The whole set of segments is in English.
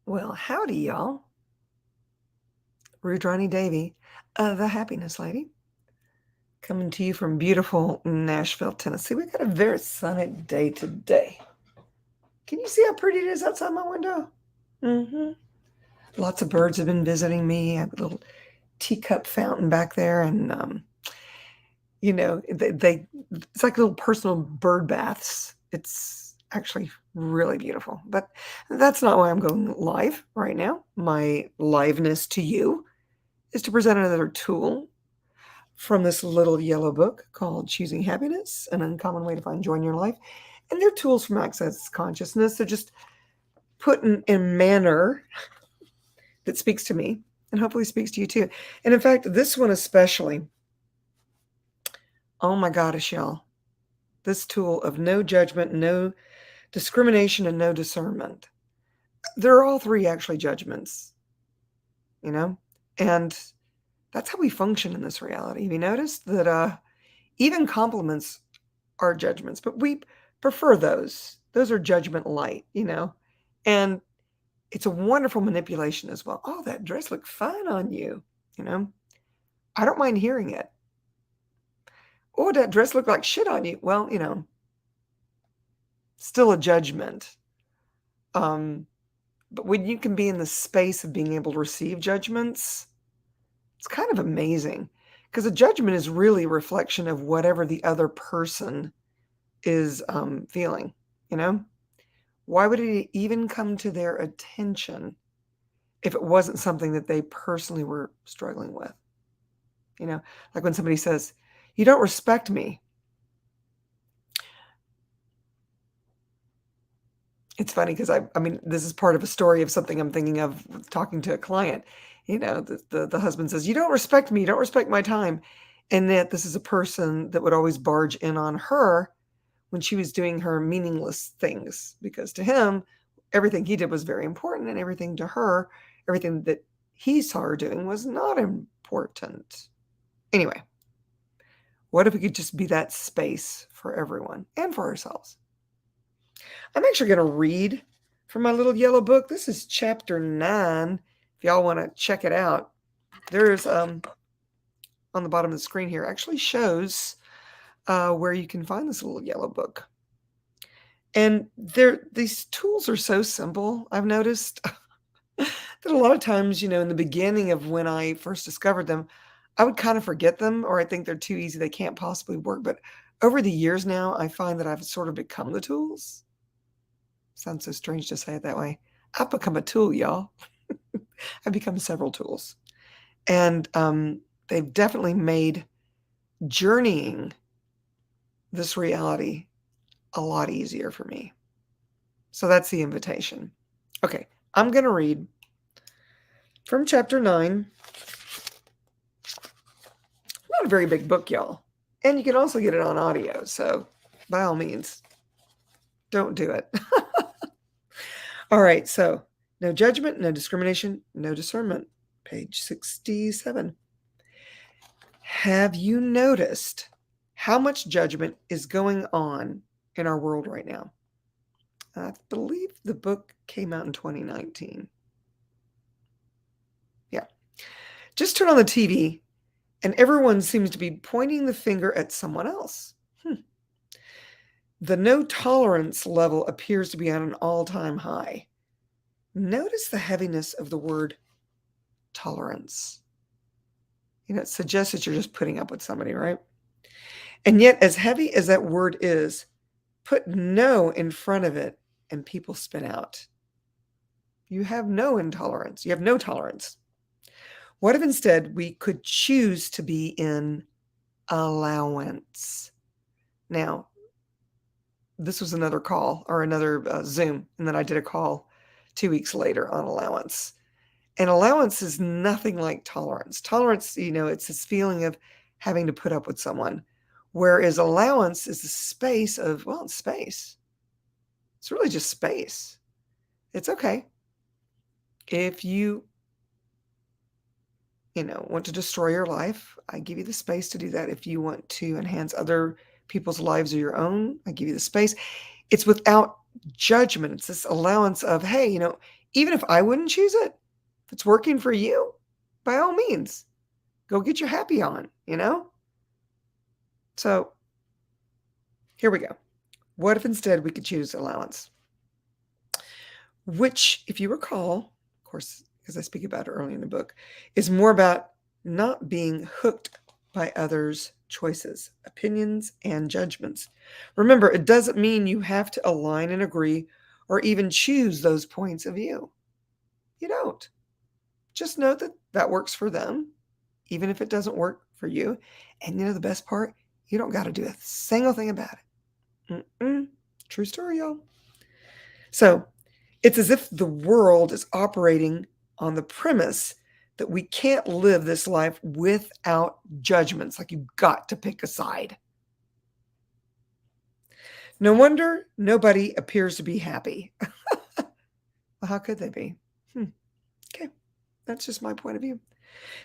Well, howdy, y'all. Rude Ronnie Davy, the happiness lady, coming to you from beautiful Nashville, Tennessee. We got a very sunny day today. Can you see how pretty it is outside my window? Mm-hmm. Lots of birds have been visiting me. I have a little teacup fountain back there, and they it's like little personal bird baths. It's actually really beautiful. But that's not why I'm going live right now. My liveness to you is to present another tool from this little yellow book called Choosing Happiness, An Uncommon Way to Find Joy in Your Life. And they're tools from Access Consciousness. They're just put in a manner that speaks to me and hopefully speaks to you too. And in fact, this one especially, oh my gosh, y'all, this tool of no judgment, no discrimination, and no discernment. They're all three actually judgments, you know? And that's how we function in this reality. Have you noticed that even compliments are judgments, but we prefer those. Those are judgment light, and it's a wonderful manipulation as well. Oh, that dress looked fine on you, you know. I don't mind hearing it. Oh, that dress looked like shit on you. Well, still a judgment. But when you can be in the space of being able to receive judgments, it's kind of amazing because a judgment is really a reflection of whatever the other person is feeling, Why would it even come to their attention if it wasn't something that they personally were struggling with? Like when somebody says, "You don't respect me." It's funny because I mean, this is part of a story of something I'm thinking of talking to a client. The husband says, "You don't respect me. You don't respect my time." And that this is a person that would always barge in on her when she was doing her meaningless things, because to him, everything he did was very important, and everything to her, everything that he saw her doing was not important. Anyway, what if we could just be that space for everyone and for ourselves? I'm actually going to read from my little yellow book. This is chapter 9. If y'all want to check it out, there's on the bottom of the screen here actually shows where you can find this little yellow book. And these tools are so simple, I've noticed, that a lot of times, in the beginning of when I first discovered them, I would kind of forget them, or I think they're too easy, they can't possibly work. But over the years now, I find that I've sort of become the tools. Sounds so strange to say it that way. I've become a tool, y'all. I've become several tools. And they've definitely made journeying this reality a lot easier for me. So that's the invitation. Okay, I'm going to read from chapter 9. Not a very big book, y'all. And you can also get it on audio. So by all means, don't do it. All right, so no judgment, no discrimination, no discernment. Page 67. Have you noticed how much judgment is going on in our world right now? I believe the book came out in 2019. Yeah. Just turn on the TV and everyone seems to be pointing the finger at someone else. The no tolerance level appears to be at an all-time high. Notice the heaviness of the word tolerance. It suggests that you're just putting up with somebody, right? And yet, as heavy as that word is, put no in front of it and people spin out. You have no intolerance. You have no tolerance. What if instead we could choose to be in allowance? Now, this was another call or another Zoom, and then I did a call 2 weeks later on allowance. And allowance is nothing like tolerance. Tolerance, it's this feeling of having to put up with someone. Whereas allowance is the space of, well, it's space. It's really just space. It's okay. If you want to destroy your life, I give you the space to do that. If you want to enhance other people's lives or your own, I give you the space. It's without judgment. It's this allowance of, hey, Even if I wouldn't choose it, if it's working for you, by all means, go get your happy on, you know? So here we go. What if instead we could choose allowance? Which, if you recall, of course, because I speak about it early in the book, is more about not being hooked by others' choices, opinions, and judgments. Remember, it doesn't mean you have to align and agree or even choose those points of view. You don't. Just know that that works for them, even if it doesn't work for you. And you know the best part? You don't got to do a single thing about it. True story, y'all. So it's as if the world is operating on the premise that we can't live this life without judgments. Like you've got to pick a side. No wonder nobody appears to be happy. Well, how could they be? Okay, that's just my point of view.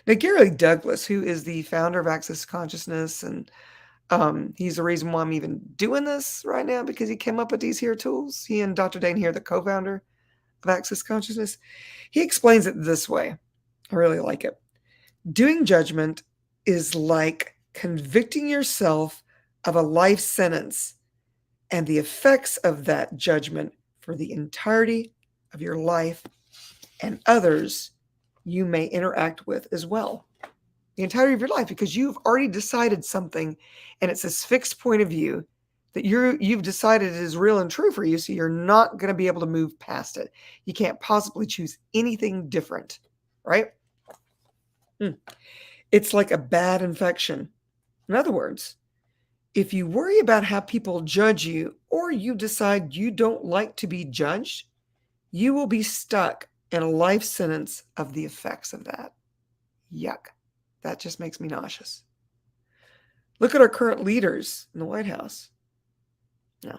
Now, Gary Douglas, who is the founder of Access Consciousness, and he's the reason why I'm even doing this right now, because he came up with these here tools. He and Dr. Dane here, the co-founder of Access Consciousness, he explains it this way. I really like it. Doing judgment is like convicting yourself of a life sentence and the effects of that judgment for the entirety of your life and others you may interact with as well. The entirety of your life, because you've already decided something and it's this fixed point of view that you've decided is real and true for you, so you're not going to be able to move past it. You can't possibly choose anything different, right? It's like a bad infection. In other words, if you worry about how people judge you or you decide you don't like to be judged, you will be stuck in a life sentence of the effects of that. Yuck. That just makes me nauseous. Look at our current leaders in the White House. Now,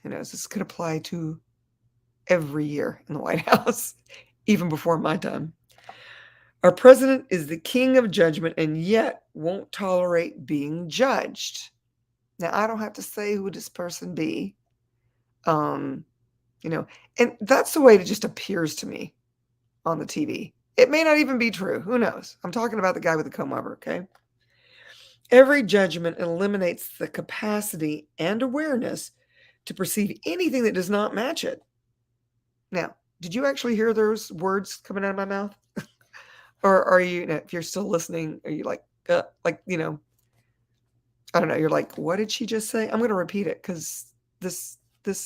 who knows? This could apply to every year in the White House, even before my time. Our president is the king of judgment and yet won't tolerate being judged. Now, I don't have to say who this person be, and that's the way it just appears to me on the TV. It may not even be true. Who knows? I'm talking about the guy with the comb over, okay? Every judgment eliminates the capacity and awareness to perceive anything that does not match it. Now, did you actually hear those words coming out of my mouth? Or are you, if you're still listening, are you like, I don't know, you're like, what did she just say? I'm going to repeat it because this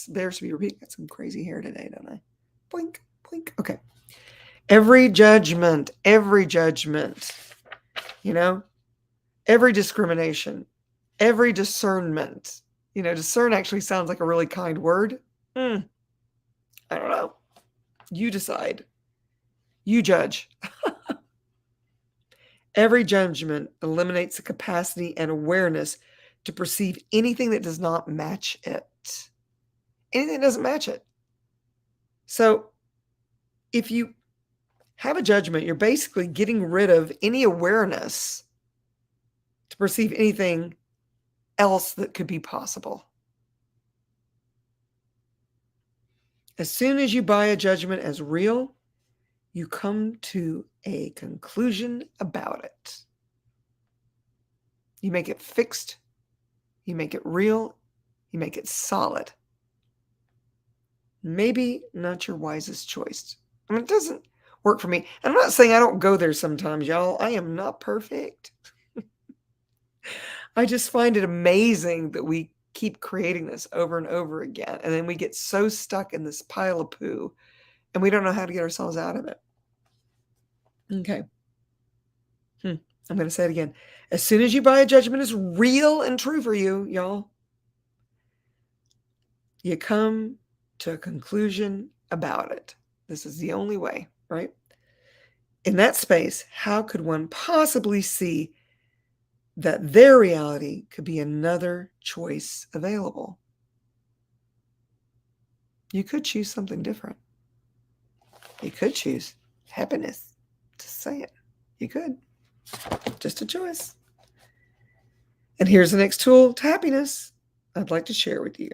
bears to be repeated. Got some crazy hair today, don't I? Blink, blink. Okay. Every judgment, every discrimination, every discernment. Discern actually sounds like a really kind word. I don't know. You decide. You judge. Every judgment eliminates the capacity and awareness to perceive anything that does not match it. Anything that doesn't match it. So if you have a judgment, you're basically getting rid of any awareness to perceive anything else that could be possible. As soon as you buy a judgment as real, you come to a conclusion about it. You make it fixed, you make it real, you make it solid. Maybe not your wisest choice. It doesn't work for me. And I'm not saying I don't go there sometimes, y'all. I am not perfect. I just find it amazing that we keep creating this over and over again. And then we get so stuck in this pile of poo and we don't know how to get ourselves out of it. Okay. I'm going to say it again. As soon as you buy a judgment is real and true for you, y'all, you come to a conclusion about it. This is the only way, right? In that space, how could one possibly see that their reality could be another choice available? You could choose something different. You could choose happiness. Just say it. You could. Just a choice. And here's the next tool to happiness I'd like to share with you.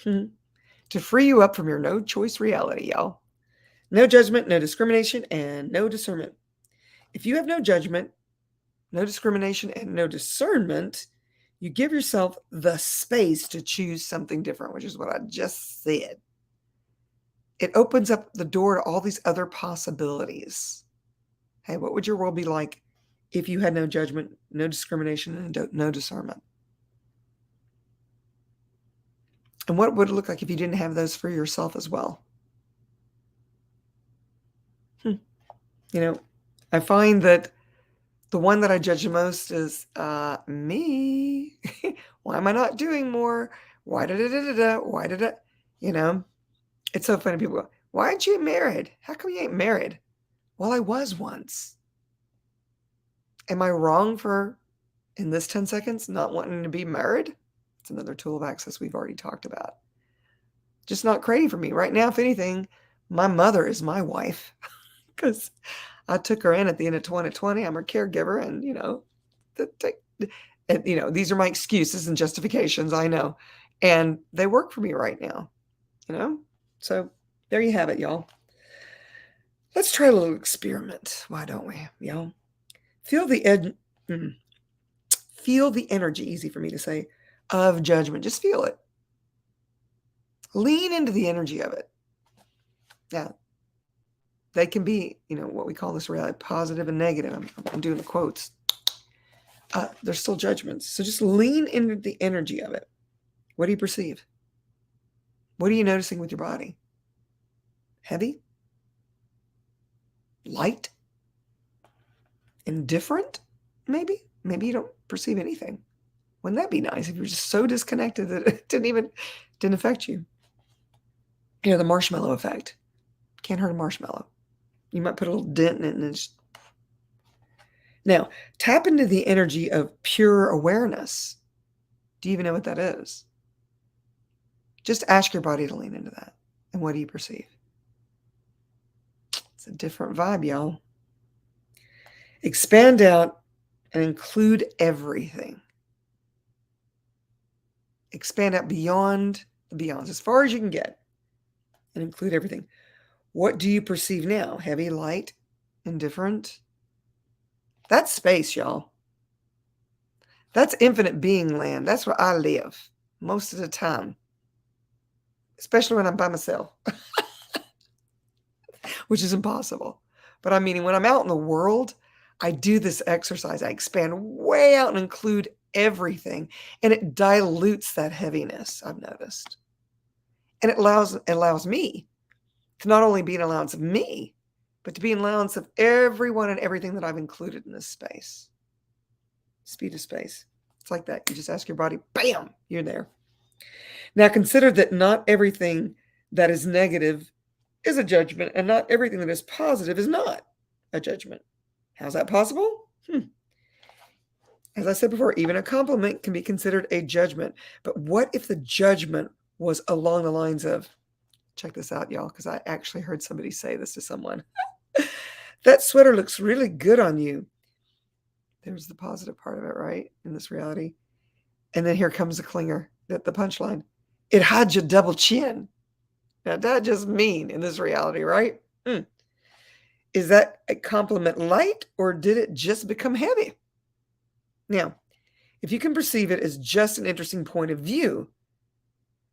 To free you up from your no choice reality, y'all. No judgment, no discrimination, and no discernment. If you have no judgment, no discrimination, and no discernment, you give yourself the space to choose something different, which is what I just said. It opens up the door to all these other possibilities. Hey, what would your world be like if you had no judgment, no discrimination, and no discernment? And what would it look like if you didn't have those for yourself as well? You know, I find that the one that I judge the most is me. Why am I not doing more? Why did it? Why did it? You know, it's so funny. People go, "Why aren't you married? How come you ain't married?" Well, I was once. Am I wrong for in this 10 seconds not wanting to be married? It's another tool of access we've already talked about. Just not crazy for me right now. If anything, my mother is my wife because I took her in at the end of 2020. I'm her caregiver, and these are my excuses and justifications. I know, and they work for me right now. So there you have it, y'all. Let's try a little experiment. Why don't we? Feel the feel the energy. Easy for me to say, of judgment. Just feel it. Lean into the energy of it. Yeah. They can be, what we call this reality, positive and negative. I'm doing the quotes. They're still judgments. So just lean into the energy of it. What do you perceive? What are you noticing with your body? Heavy? Light? Indifferent? Maybe? Maybe you don't perceive anything. Wouldn't that be nice if you were just so disconnected that it didn't affect you? The marshmallow effect. Can't hurt a marshmallow. You might put a little dent in it and just... Now, tap into the energy of pure awareness. Do you even know what that is? Just ask your body to lean into that. And what do you perceive? It's a different vibe, y'all. Expand out and include everything. Expand out beyond the beyonds, as far as you can get, and include everything. What do you perceive now? Heavy, light, indifferent? That's space, y'all. That's infinite being land. That's where I live most of the time, especially when I'm by myself, which is impossible. But I mean, when I'm out in the world, I do this exercise. I expand way out and include everything, and it dilutes that heaviness, I've noticed. And it allows me to not only be an allowance of me, but to be an allowance of everyone and everything that I've included in this space. Speed of space. It's like that. You just ask your body, bam, you're there. Now consider that not everything that is negative is a judgment, and not everything that is positive is not a judgment. How's that possible? As I said before, even a compliment can be considered a judgment. But what if the judgment was along the lines of, check this out, y'all, because I actually heard somebody say this to someone. That sweater looks really good on you. There's the positive part of it, right? In this reality. And then here comes the clinger, the punchline. It hides your double chin. Now, that just mean in this reality, right? Is that a compliment light, or did it just become heavy? Now, if you can perceive it as just an interesting point of view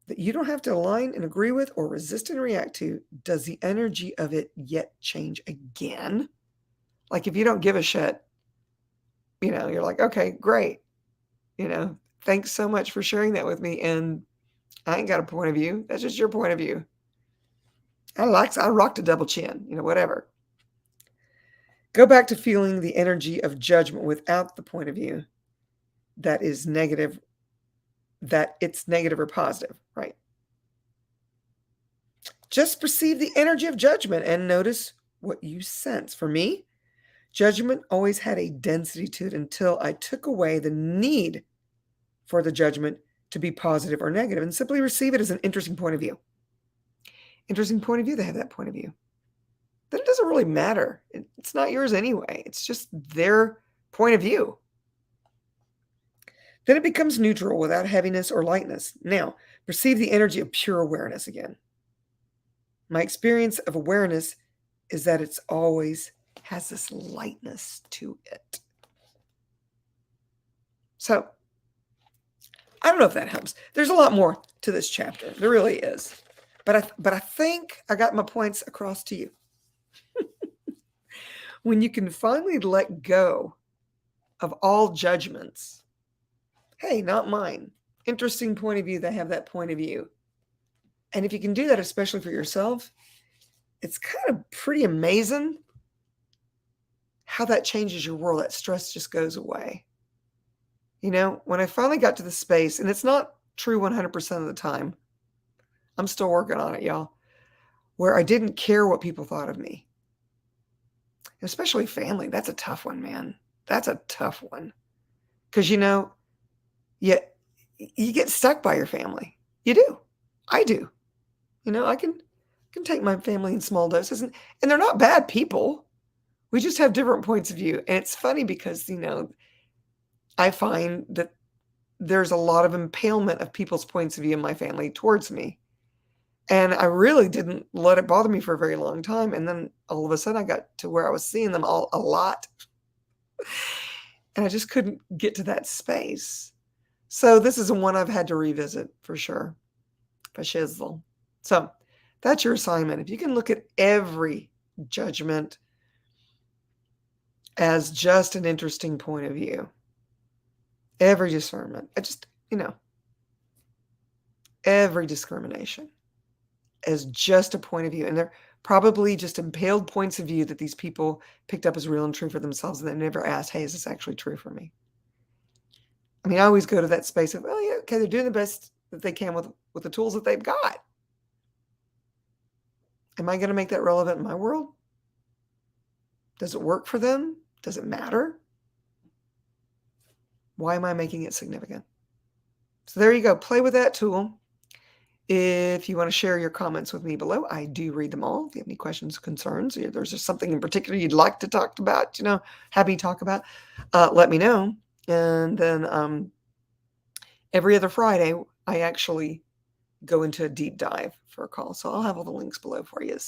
that you don't have to align and agree with or resist and react to, does the energy of it yet change again? Like if you don't give a shit, you're like, okay, great. Thanks so much for sharing that with me. And I ain't got a point of view. That's just your point of view. I rocked a double chin, whatever. Go back to feeling the energy of judgment without the point of view that is negative, that it's negative or positive, right? Just perceive the energy of judgment and notice what you sense. For me, judgment always had a density to it until I took away the need for the judgment to be positive or negative and simply receive it as an interesting point of view. Interesting point of view, they have that point of view. Then it doesn't really matter. It's not yours anyway. It's just their point of view. Then it becomes neutral without heaviness or lightness. Now, perceive the energy of pure awareness again. My experience of awareness is that it's always has this lightness to it. So I don't know if that helps. There's a lot more to this chapter. There really is. But I think I got my points across to you. When you can finally let go of all judgments, hey, not mine. Interesting point of view. They have that point of view. And if you can do that, especially for yourself, it's kind of pretty amazing how that changes your world. That stress just goes away. You know, when I finally got to the space, and it's not true 100% of the time, I'm still working on it, y'all, where I didn't care what people thought of me. Especially family. That's a tough one, man. That's a tough one. Because, you know, you get stuck by your family. You do. I do. You know, I can take my family in small doses, and they're not bad people. We just have different points of view. And it's funny because, you know, I find that there's a lot of impalement of people's points of view in my family towards me. And I really didn't let it bother me for a very long time. And then all of a sudden I got to where I was seeing them all a lot. And I just couldn't get to that space. So this is one I've had to revisit for sure. For shizzle. So that's your assignment. If you can look at every judgment as just an interesting point of view, every discernment, every discrimination as just a point of view. And they're probably just impaled points of view that these people picked up as real and true for themselves, and they never asked, hey, is this actually true for me? I mean, I always go to that space of, oh, yeah, okay, they're doing the best that they can with the tools that they've got. Am I going to make that relevant in my world? Does it work for them? Does it matter? Why am I making it significant? So there you go. Play with that tool. If you want to share your comments with me below, I do read them all. If you have any questions, concerns, or there's just something in particular you'd like to talk about, have me talk about, let me know. And then every other Friday, I actually go into a deep dive for a call. So I'll have all the links below for you.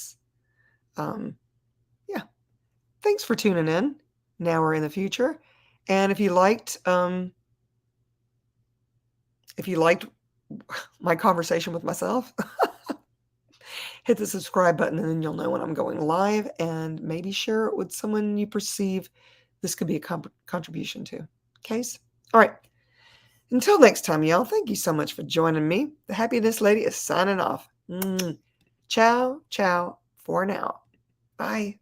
Yeah. Thanks for tuning in. Now or in the future. And if you liked my conversation with myself, hit the subscribe button and then you'll know when I'm going live, and maybe share it with someone you perceive this could be a contribution to. Okay? All right. Until next time, y'all, thank you so much for joining me. The Happiness Lady is signing off. Ciao, ciao for now. Bye.